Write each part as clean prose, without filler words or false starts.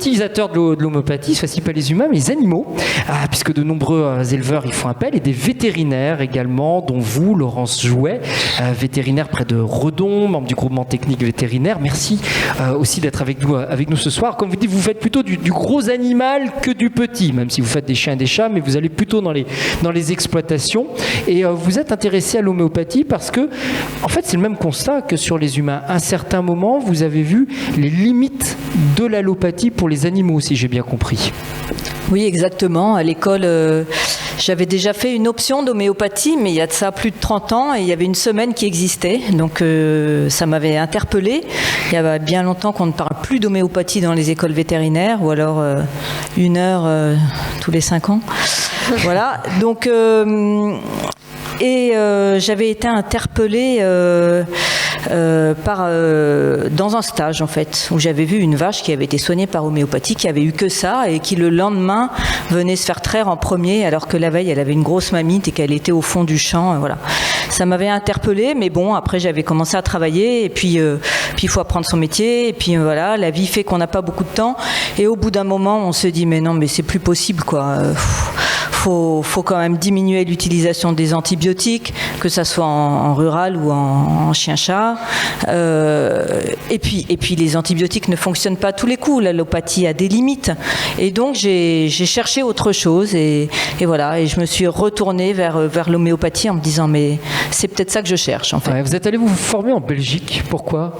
utilisateurs de l'homéopathie, soit pas les humains, mais les animaux, puisque de nombreux éleveurs y font appel, et des vétérinaires également, dont vous, Laurence Jouet, vétérinaire près de Redon, membre du groupement technique vétérinaire. Merci aussi d'être avec nous ce soir. Comme vous dites, vous faites plutôt du gros animal que du petit, même si vous faites des chiens et des chats, mais vous allez plutôt dans les exploitations. Et vous êtes intéressé à l'homéopathie parce que, en fait, c'est le même constat que sur les humains. À un certain moment, vous avez vu les limites de l'allopathie pour les animaux, si j'ai bien compris. Oui, exactement. À l'école, j'avais déjà fait une option d'homéopathie, mais il y a de ça plus de 30 ans, et il y avait une semaine qui existait. Donc, ça m'avait interpellée. Il y a bien longtemps qu'on ne parle plus d'homéopathie dans les écoles vétérinaires, ou alors 1 heure tous les 5 ans. Voilà. Donc, j'avais été interpellée dans un stage en fait, où j'avais vu une vache qui avait été soignée par homéopathie, qui avait eu que ça et qui le lendemain venait se faire traire en premier, alors que la veille elle avait une grosse mamite et qu'elle était au fond du champ. Voilà, ça m'avait interpellée, mais bon, après j'avais commencé à travailler et puis il faut apprendre son métier et puis voilà, la vie fait qu'on n'a pas beaucoup de temps et au bout d'un moment on se dit mais non, mais c'est plus possible quoi. Faut quand même diminuer l'utilisation des antibiotiques, que ça soit en rural ou en chien-chat. Et puis les antibiotiques ne fonctionnent pas à tous les coups. L'allopathie a des limites. Et donc j'ai cherché autre chose et voilà. Et je me suis retournée vers l'homéopathie en me disant mais c'est peut-être ça que je cherche en fait. Ouais, vous êtes allé vous former en Belgique. Pourquoi ?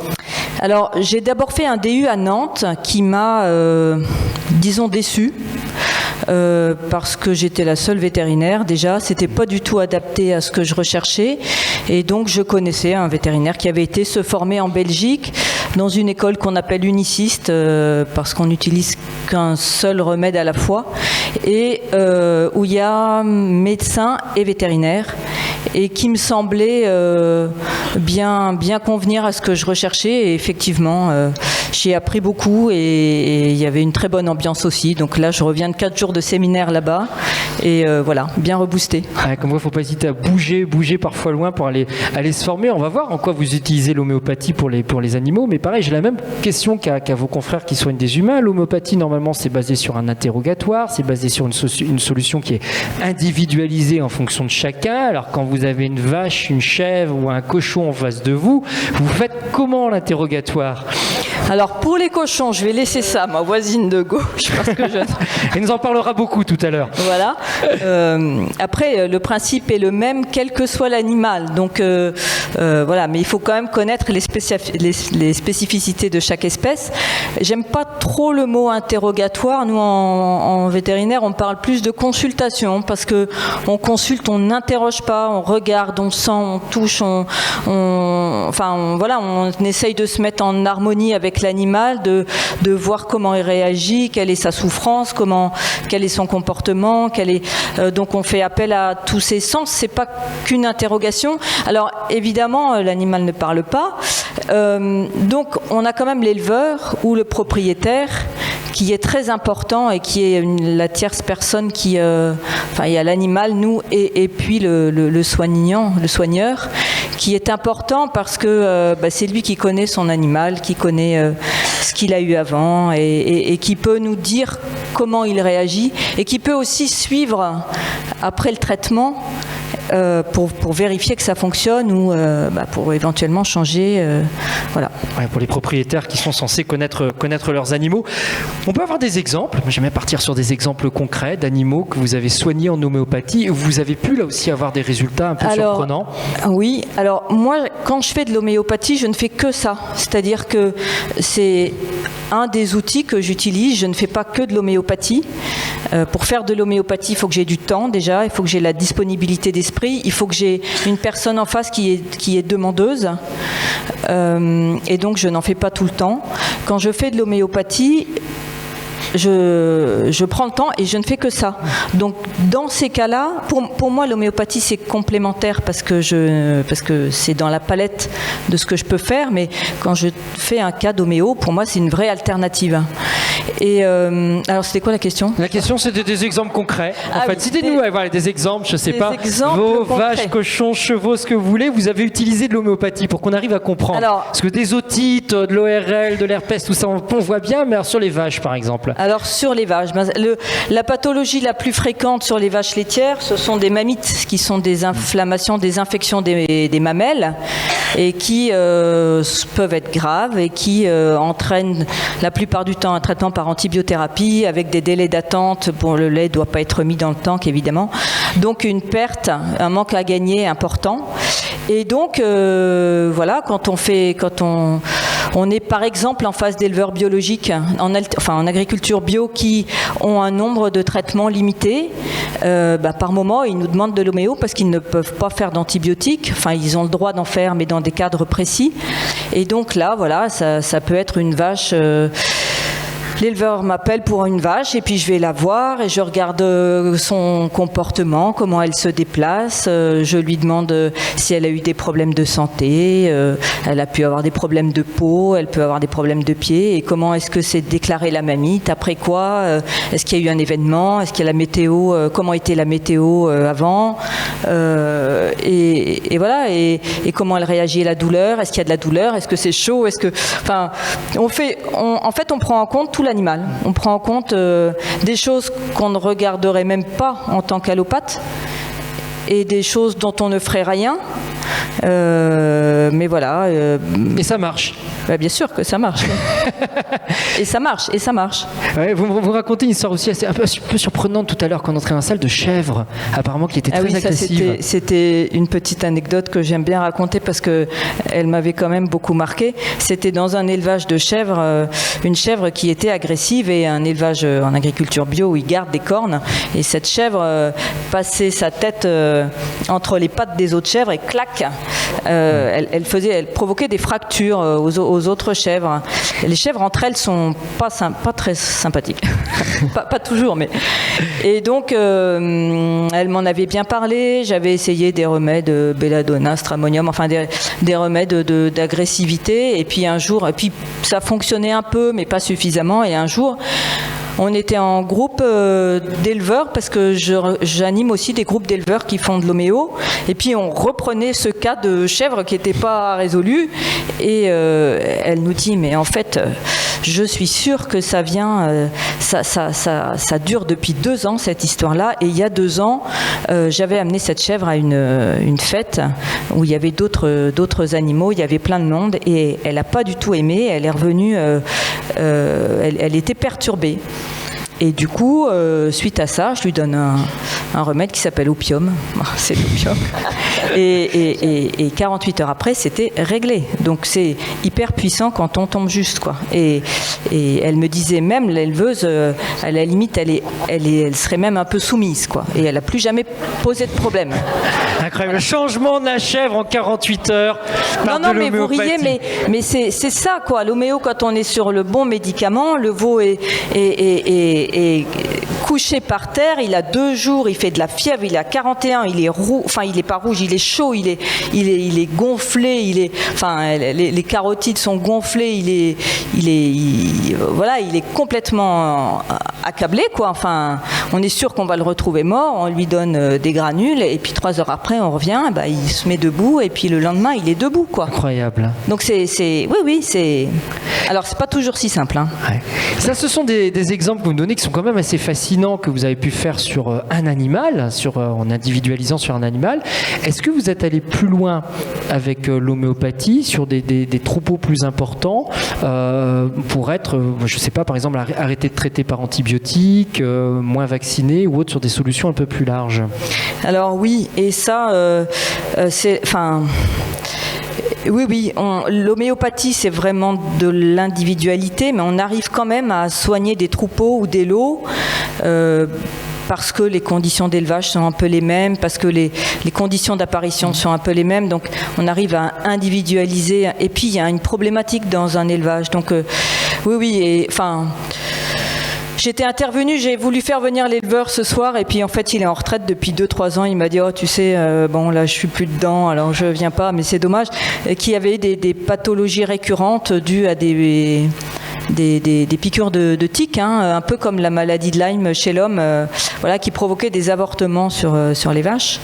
Alors j'ai d'abord fait un DU à Nantes qui m'a, disons, déçue. Parce que j'étais la seule vétérinaire déjà, c'était pas du tout adapté à ce que je recherchais et donc je connaissais un vétérinaire qui avait été se former en Belgique dans une école qu'on appelle uniciste parce qu'on n'utilise qu'un seul remède à la fois et où il y a médecins et vétérinaires et qui me semblait bien convenir à ce que je recherchais et effectivement j'ai appris beaucoup et il y avait une très bonne ambiance aussi, donc là je reviens de 4 jours de séminaire là-bas et voilà, bien reboosté. Ouais, comme quoi, il ne faut pas hésiter à bouger parfois loin pour aller se former. On va voir en quoi vous utilisez l'homéopathie pour les animaux, mais pareil, j'ai la même question qu'à vos confrères qui soignent des humains. L'homéopathie, normalement, c'est basé sur un interrogatoire, c'est basé sur une solution qui est individualisée en fonction de chacun. Alors quand vous avez une vache, une chèvre ou un cochon en face de vous, vous faites comment l'interrogatoire ? Alors pour les cochons, je vais laisser ça à ma voisine de gauche parce que Elle nous en parlera beaucoup tout à l'heure. Voilà. Après, le principe est le même quel que soit l'animal. Donc voilà, mais il faut quand même connaître les spécificités de chaque espèce. J'aime pas trop le mot interrogatoire. Nous en vétérinaire, on parle plus de consultation parce que on consulte, on n'interroge pas, on regarde, on sent, on touche, voilà, on essaye de se mettre en harmonie avec l'animal, de voir comment il réagit, quelle est sa souffrance, quel est son comportement, donc on fait appel à tous ses sens. C'est pas qu'une interrogation. Alors évidemment, l'animal ne parle pas, donc on a quand même l'éleveur ou le propriétaire qui est très important et qui est la tierce personne qui, il y a l'animal, nous et puis le soigneur, qui est important parce que c'est lui qui connaît son animal, qui connaît ce qu'il a eu avant et qui peut nous dire comment il réagit et qui peut aussi suivre après le traitement pour vérifier que ça fonctionne ou pour éventuellement changer. Voilà. Ouais, pour les propriétaires qui sont censés connaître leurs animaux. On peut avoir des exemples. J'aime bien partir sur des exemples concrets d'animaux que vous avez soignés en homéopathie. Vous avez pu là aussi avoir des résultats un peu surprenants. Oui. Alors moi, quand je fais de l'homéopathie, je ne fais que ça. C'est-à-dire que c'est un des outils que j'utilise. Je ne fais pas que de l'homéopathie. Pour faire de l'homéopathie, il faut que j'ai du temps déjà. Il faut que j'ai la disponibilité d'esprit. Il faut que j'ai une personne en face qui est demandeuse. Et donc, je n'en fais pas tout le temps. Quand je fais de l'homéopathie, je prends le temps et je ne fais que ça. Donc dans ces cas-là, pour moi l'homéopathie c'est complémentaire parce que c'est dans la palette de ce que je peux faire, mais quand je fais un cas d'homéo, pour moi c'est une vraie alternative. Et alors, c'était quoi la question? La question, c'était des exemples concrets. En fait, oui, citez-nous voilà, des exemples, je sais pas, vos concrets. vaches, cochons, chevaux, ce que vous voulez. Vous avez utilisé de l'homéopathie pour qu'on arrive à comprendre. Alors, parce que des otites, de l'ORL, de l'herpès, tout ça, on voit bien, mais alors sur les vaches, par exemple. Alors, sur les vaches, la pathologie la plus fréquente sur les vaches laitières, ce sont des mammites, qui sont des inflammations, des infections des mamelles, et qui peuvent être graves et qui entraînent la plupart du temps un traitement par antibiothérapie avec des délais d'attente. Bon, le lait ne doit pas être mis dans le tank, évidemment. Donc, une perte, un manque à gagner important. Et donc, voilà, quand on est par exemple en face d'éleveurs biologiques, en agriculture bio, qui ont un nombre de traitements limité, par moment, ils nous demandent de l'homéo parce qu'ils ne peuvent pas faire d'antibiotiques. Enfin, ils ont le droit d'en faire, mais dans des cadres précis. Et donc là, voilà, ça peut être une vache... L'éleveur m'appelle pour une vache et puis je vais la voir et je regarde son comportement, comment elle se déplace. Je lui demande si elle a eu des problèmes de santé, elle a pu avoir des problèmes de peau, elle peut avoir des problèmes de pied et comment est-ce que c'est déclaré la mamite, après quoi, est-ce qu'il y a eu un événement, est-ce qu'il y a la météo, comment était la météo avant, et voilà, et comment elle réagit à la douleur, est-ce qu'il y a de la douleur, est-ce que c'est chaud, enfin, en fait on prend en compte tout l'animal. On prend en compte des choses qu'on ne regarderait même pas en tant qu'allopathe et des choses dont on ne ferait rien. Mais voilà. Et ça marche. Bien sûr que ça marche. Et ça marche. Ouais, vous racontez une histoire aussi un peu surprenante tout à l'heure quand on entrait dans la salle de chèvres, apparemment qui était très agressive. C'était une petite anecdote que j'aime bien raconter parce qu'elle m'avait quand même beaucoup marqué. C'était dans un élevage de chèvres, une chèvre qui était agressive et un élevage en agriculture bio où ils gardent des cornes. Et cette chèvre passait sa tête entre les pattes des autres chèvres et clac, elle provoquait des fractures aux autres chèvres. Et les chèvres entre elles sont pas très sympathiques, pas toujours, mais et donc elle m'en avait bien parlé. J'avais essayé des remèdes, belladonna, stramonium, enfin des remèdes d'agressivité. Et puis un jour, ça fonctionnait un peu, mais pas suffisamment. Et un jour, on était en groupe d'éleveurs parce que j'anime aussi des groupes d'éleveurs qui font de l'homéo. Et puis on reprenait ce cas de chèvre qui n'était pas résolu. Et elle nous dit, mais en fait, je suis sûre que ça vient, ça dure depuis 2 ans cette histoire-là. Et il y a 2 ans, j'avais amené cette chèvre à une fête où il y avait d'autres animaux, il y avait plein de monde. Et elle n'a pas du tout aimé. Elle est revenue, elle était perturbée. Et du coup, suite à ça, je lui donne un remède qui s'appelle opium. C'est l'opium. Et 48 heures après, c'était réglé. Donc c'est hyper puissant quand on tombe juste, quoi. Et elle me disait même, l'éleveuse, à la limite, elle serait même un peu soumise, quoi. Et elle n'a plus jamais posé de problème. Incroyable. Le changement de la chèvre en 48 heures. Non, mais vous riez, mais c'est ça, quoi. L'homéo, quand on est sur le bon médicament, le veau est couché par terre, il a 2 jours, il fait de la fièvre, il est à 41, il est enfin il est pas rouge, il est chaud, il est gonflé, les carotides sont gonflées, il est complètement accablé, quoi. Enfin, on est sûr qu'on va le retrouver mort, on lui donne des granules et puis 3 heures après on revient, il se met debout et puis le lendemain il est debout, quoi. Incroyable. Donc c'est alors c'est pas toujours si simple, hein. Ouais. Ça, ce sont des exemples que vous me donnez qui sont quand même assez fascinants, que vous avez pu faire sur un animal, en individualisant sur un animal. Est-ce que vous êtes allé plus loin avec l'homéopathie sur des troupeaux plus importants pour être, je ne sais pas, par exemple, arrêter de traiter par antibiotiques, moins vaccinés ou autre, sur des solutions un peu plus larges? Alors oui, et ça, oui, l'homéopathie, c'est vraiment de l'individualité, mais on arrive quand même à soigner des troupeaux ou des lots parce que les conditions d'élevage sont un peu les mêmes, parce que les conditions d'apparition sont un peu les mêmes, donc on arrive à individualiser. Et puis, il y a une problématique dans un élevage. Donc, j'étais intervenue, j'ai voulu faire venir l'éleveur ce soir et puis en fait il est en retraite depuis 2-3 ans. Il m'a dit tu sais, bon là je suis plus dedans, alors je viens pas, mais c'est dommage. Qu'il y avait des pathologies récurrentes dues à des des piqûres de tiques, un peu comme la maladie de Lyme chez l'homme, qui provoquait des avortements sur les vaches.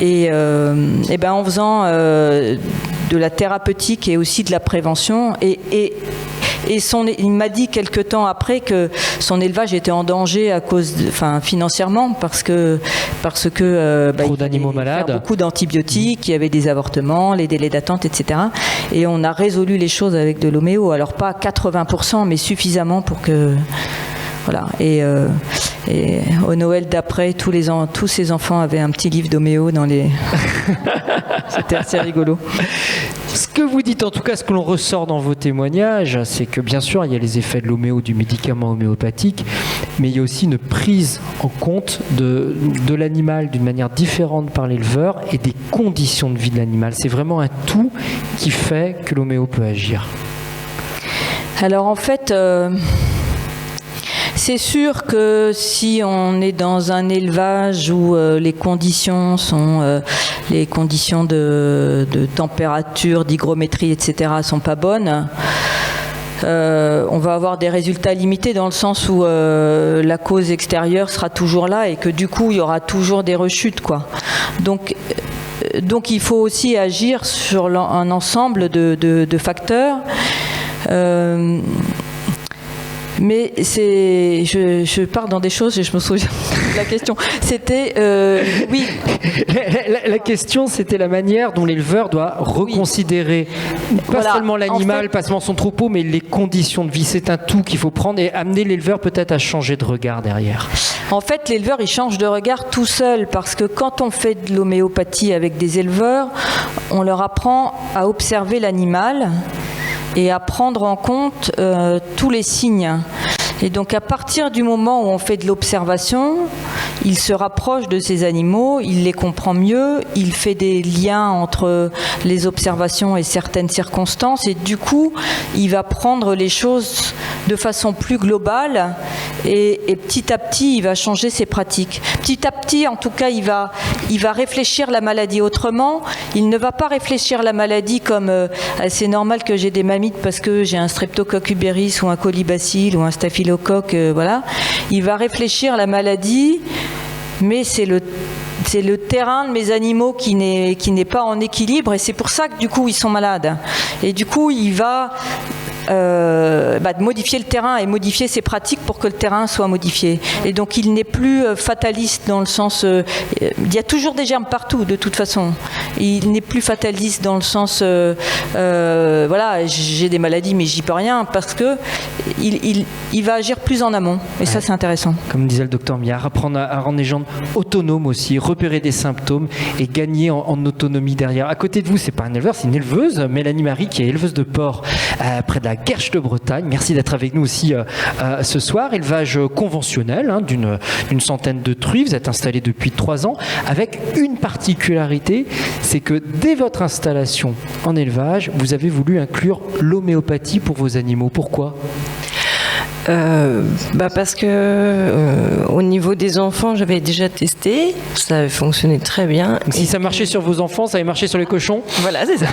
Et en faisant de la thérapeutique et aussi de la prévention, il m'a dit quelque temps après que son élevage était en danger à cause, financièrement, parce que trop d'animaux malades, beaucoup d'antibiotiques, il y avait des avortements, les délais d'attente, etc. Et on a résolu les choses avec de l'homéo. Alors pas 80%, mais suffisamment pour que voilà. Et au Noël d'après, tous ces enfants avaient un petit livre d'homéo dans les. C'était assez rigolo. Ce que vous dites, en tout cas, ce que l'on ressort dans vos témoignages, c'est que bien sûr, il y a les effets de l'homéo, du médicament homéopathique, mais il y a aussi une prise en compte de l'animal d'une manière différente par l'éleveur et des conditions de vie de l'animal. C'est vraiment un tout qui fait que l'homéo peut agir. Alors en fait, c'est sûr que si on est dans un élevage où les conditions sont les conditions de température, d'hygrométrie, etc. sont pas bonnes, on va avoir des résultats limités dans le sens où la cause extérieure sera toujours là et que du coup il y aura toujours des rechutes, quoi. Donc il faut aussi agir sur un ensemble de facteurs. Mais je pars dans des choses et je me souviens de la question. C'était, oui. La question, c'était la manière dont l'éleveur doit reconsidérer, pas seulement l'animal, pas seulement son troupeau, mais les conditions de vie. C'est un tout qu'il faut prendre et amener l'éleveur peut-être à changer de regard derrière. En fait, l'éleveur, il change de regard tout seul parce que quand on fait de l'homéopathie avec des éleveurs, on leur apprend à observer l'animal et à prendre en compte tous les signes. Et donc à partir du moment où on fait de l'observation, il se rapproche de ces animaux, il les comprend mieux, il fait des liens entre les observations et certaines circonstances et du coup, il va prendre les choses de façon plus globale et petit à petit, il va changer ses pratiques. Petit à petit, en tout cas, il va réfléchir la maladie autrement. Il ne va pas réfléchir la maladie comme c'est normal que j'ai des mammites parce que j'ai un streptococcus aureus ou un colibacille ou un staphylocoque, voilà. Il va réfléchir la maladie, mais c'est le terrain de mes animaux qui n'est pas en équilibre et c'est pour ça que du coup ils sont malades. Et du coup il va modifier le terrain et modifier ses pratiques pour que le terrain soit modifié. Et donc il n'est plus fataliste dans le sens... il y a toujours des germes partout de toute façon. Il n'est plus fataliste dans le sens... voilà, j'ai des maladies mais j'y peux rien parce que il va agir plus en amont. Et ça c'est intéressant. Comme disait le docteur Miard, apprendre à rendre les gens autonomes aussi, repérer des symptômes et gagner en autonomie derrière. À côté de vous, c'est pas un éleveur, c'est une éleveuse, Mélanie Marie, qui est éleveuse de porcs près de la Guerche de Bretagne. Merci d'être avec nous aussi ce soir. Élevage conventionnel d'une centaine de truies. Vous êtes installé depuis 3 ans avec une particularité, c'est que dès votre installation en élevage, vous avez voulu inclure l'homéopathie pour vos animaux. Pourquoi ? Parce que au niveau des enfants, j'avais déjà testé, ça avait fonctionné très bien. Si ça marchait sur vos enfants, ça avait marché sur les cochons ? Voilà, c'est ça.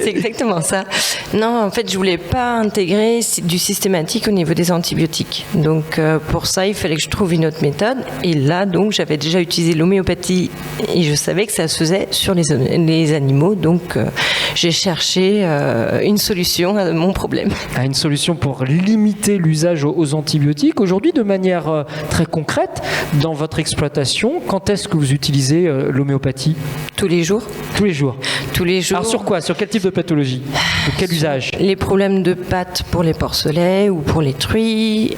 C'est exactement ça. Non, en fait, je voulais pas intégrer du systématique au niveau des antibiotiques. Donc, pour ça, il fallait que je trouve une autre méthode. Et là, donc, j'avais déjà utilisé l'homéopathie et je savais que ça se faisait sur les animaux. Donc, j'ai cherché une solution à mon problème. Une solution pour limiter l'usage aux antibiotiques. Aujourd'hui, de manière très concrète, dans votre exploitation, quand est-ce que vous utilisez l'homéopathie ? Tous les jours. Tous les jours. Tous les jours. Alors sur quoi ? Sur quel type de pathologie ? De quel usage ? Les problèmes de pattes pour les porcelets ou pour les truies,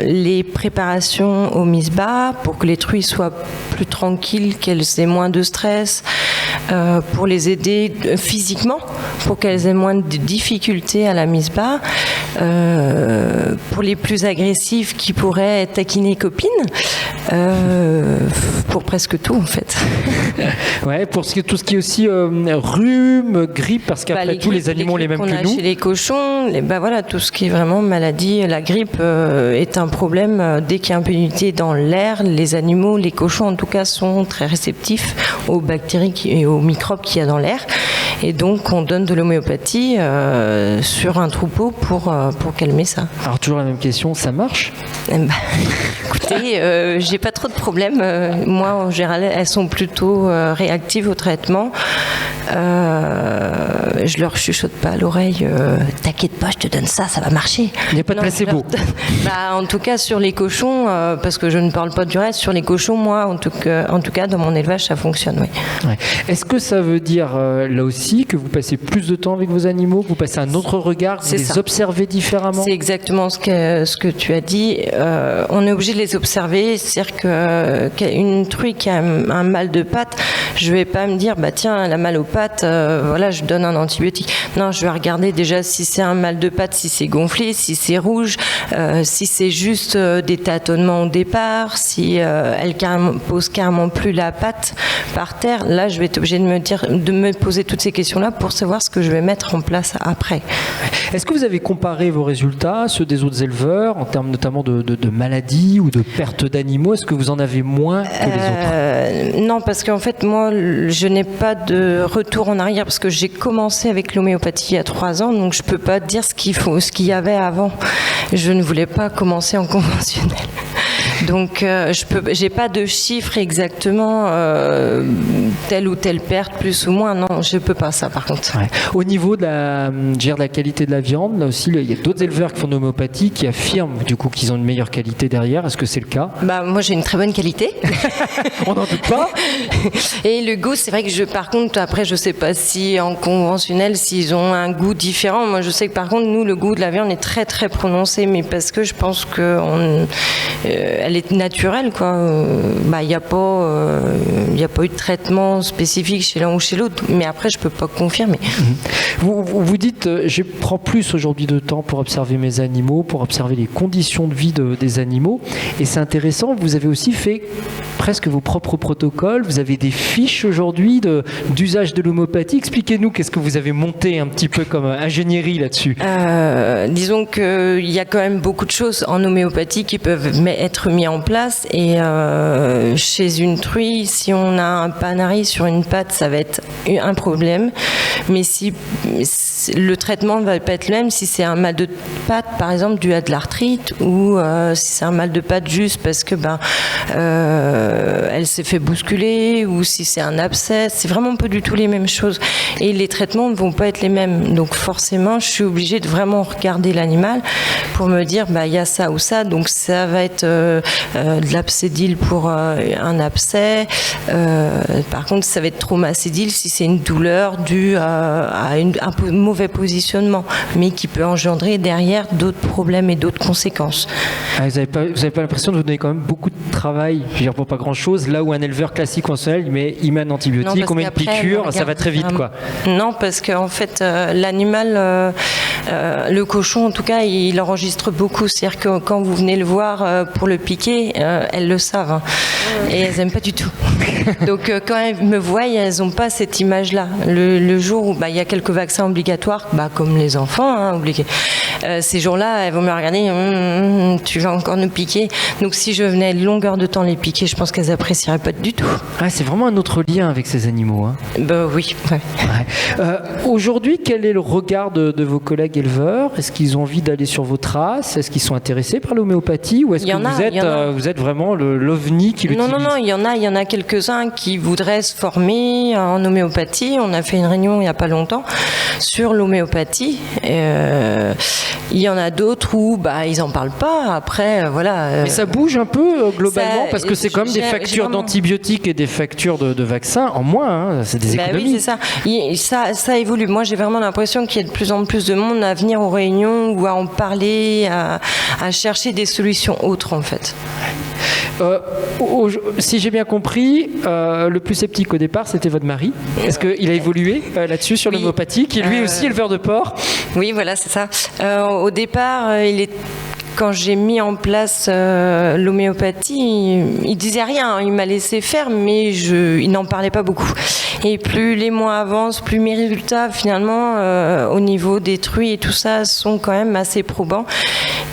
les préparations au misbah pour que les truies soient plus tranquilles, qu'elles aient moins de stress, pour les aider physiquement, pour qu'elles aient moins de difficultés à la misbah. Pour les plus agressifs qui pourraient taquiner copines, pour presque tout en fait. Ouais, pour tout ce qui est aussi rhume, grippe, parce qu'après tous les animaux ont les mêmes que nous. Chez les cochons, voilà, tout ce qui est vraiment maladie, la grippe est un problème dès qu'il y a impunité dans l'air. Les animaux, les cochons en tout cas, sont très réceptifs aux bactéries et aux microbes qu'il y a dans l'air. Et donc, on donne de l'homéopathie sur un troupeau pour calmer ça. Alors, toujours la même question, ça marche ? Écoutez, j'ai pas trop de problèmes. Moi, en général, elles sont plutôt réactives au traitement. Je leur chuchote pas à l'oreille, t'inquiète pas, je te donne ça, ça va marcher. Il n'y a pas de placebo. En tout cas, sur les cochons, parce que je ne parle pas du reste, sur les cochons, moi, en tout cas, dans mon élevage, ça fonctionne, oui. Ouais. Est-ce que ça veut dire, là aussi, que vous passez plus de temps avec vos animaux, vous passez un autre regard, vous les observez différemment ? C'est exactement ce que tu as dit. On est obligé de les observer. C'est-à-dire qu'une truie qui a un mal de pattes, je vais pas me dire, tiens, elle a mal aux pattes, voilà, je donne un antibiotique. Non, je vais regarder déjà si c'est un mal de pattes, si c'est gonflé, si c'est rouge, si c'est juste des tâtonnements au départ, si elle pose carrément plus la patte par terre. Là, je vais être obligée de me poser toutes ces questions-là pour savoir ce que je vais mettre en place après. Est-ce que vous avez comparé vos résultats, ceux des autres éleveurs, en termes notamment de maladies ou de perte d'animaux? Est-ce que vous en avez moins que les autres? Non, parce qu'en fait, moi, je n'ai pas de retour en arrière parce que j'ai commencé avec l'homéopathie il y a 3 ans, donc je peux pas dire ce qu'il y avait avant. Je ne voulais pas commencer en conventionnel. Donc, j'ai pas de chiffre exactement, telle ou telle perte, plus ou moins. Non, je peux pas ça, par contre. Ouais. Au niveau de la qualité de la viande, là aussi, il y a d'autres éleveurs qui font de l'homéopathie qui affirment du coup qu'ils ont une meilleure qualité derrière. Est-ce que c'est le cas? Moi, j'ai une très bonne qualité. On n'en doute pas. Et le goût, c'est vrai que par contre, après, je sais pas si en conventionnel, s'ils ont un goût différent. Moi, je sais que par contre, nous, le goût de la viande est très très prononcé, mais parce que je pense que elle est naturelle, quoi. Il n'y a pas eu de traitement spécifique chez l'un ou chez l'autre, mais après je peux pas confirmer. Vous dites, je prends plus aujourd'hui de temps pour observer mes animaux, pour observer les conditions de vie des animaux, et c'est intéressant. Vous avez aussi fait presque vos propres protocoles. Vous avez des fiches aujourd'hui d'usage de l'homéopathie. Expliquez-nous qu'est-ce que vous avez monté un petit peu comme ingénierie là-dessus. Disons qu'il y a quand même beaucoup de choses en homéopathie qui peuvent être mis en place, et chez une truie, si on a un panari sur une patte, ça va être un problème, mais si le traitement ne va pas être le même si c'est un mal de patte par exemple dû à de l'arthrite, ou si c'est un mal de patte juste parce que elle s'est fait bousculer, ou si c'est un abcès. C'est vraiment pas du tout les mêmes choses, et les traitements ne vont pas être les mêmes, donc forcément je suis obligée de vraiment regarder l'animal pour me dire il y a ça ou ça, donc ça va être de l'abcédile pour un abcès, par contre ça va être traumacédile si c'est une douleur due à un mauvais positionnement, mais qui peut engendrer derrière d'autres problèmes et d'autres conséquences. Vous n'avez pas l'impression de vous donner quand même beaucoup de travail, je veux dire, pour pas grand chose, là où un éleveur classique conventionnel il met un antibiotique, on met une piqûre, ça va très vite, quoi. Non, parce qu'en fait l'animal, le cochon en tout cas, il enregistre beaucoup, c'est-à-dire que quand vous venez le voir pour le piquer, elles le savent, hein, et elles n'aiment pas du tout. Donc quand elles me voient, elles n'ont pas cette image-là. Le jour où il y a quelques vaccins obligatoires, comme les enfants, hein, obligés. Ces jours-là, elles vont me regarder, tu vas encore nous piquer. Donc si je venais longueur de temps les piquer, je pense qu'elles apprécieraient pas du tout. Ah, c'est vraiment un autre lien avec ces animaux, hein. Oui. Ouais. Ouais. Aujourd'hui, quel est le regard de vos collègues éleveurs? Est-ce qu'ils ont envie d'aller sur vos traces? Est-ce qu'ils sont intéressés par l'homéopathie, ou est-ce que vous êtes vraiment l'ovni qui l'utilise? Non, il y en a quelques-uns qui voudraient se former en homéopathie. On a fait une réunion il n'y a pas longtemps sur l'homéopathie. Il y en a d'autres où ils n'en parlent pas. Après, voilà. Mais ça bouge un peu globalement, parce que c'est comme des factures d'antibiotiques et des factures de vaccins en moins, hein. C'est des économies. Oui, c'est ça. Ça évolue. Moi, j'ai vraiment l'impression qu'il y a de plus en plus de monde à venir aux réunions ou à en parler, à chercher des solutions autres, en fait. Si j'ai bien compris, le plus sceptique au départ, c'était votre mari. Est-ce qu'il a évolué là-dessus sur l'homéopathie, qui est lui aussi éleveur de porc? Oui, voilà, c'est ça. Au départ, quand j'ai mis en place l'homéopathie, il disait rien, il m'a laissé faire, mais il n'en parlait pas beaucoup. Et plus les mois avancent, plus mes résultats, finalement, au niveau des truies et tout ça, sont quand même assez probants.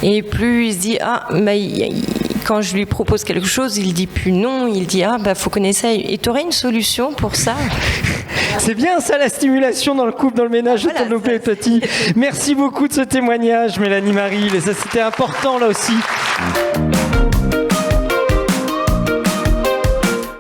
Et plus il se dit, quand je lui propose quelque chose, il dit plus non, il dit faut qu'on essaye. Et tu aurais une solution pour ça? C'est bien ça la stimulation dans le couple, dans le ménage, Voilà, pour nos petits. Merci beaucoup de ce témoignage, Mélanie Marie. Ça, c'était important là aussi.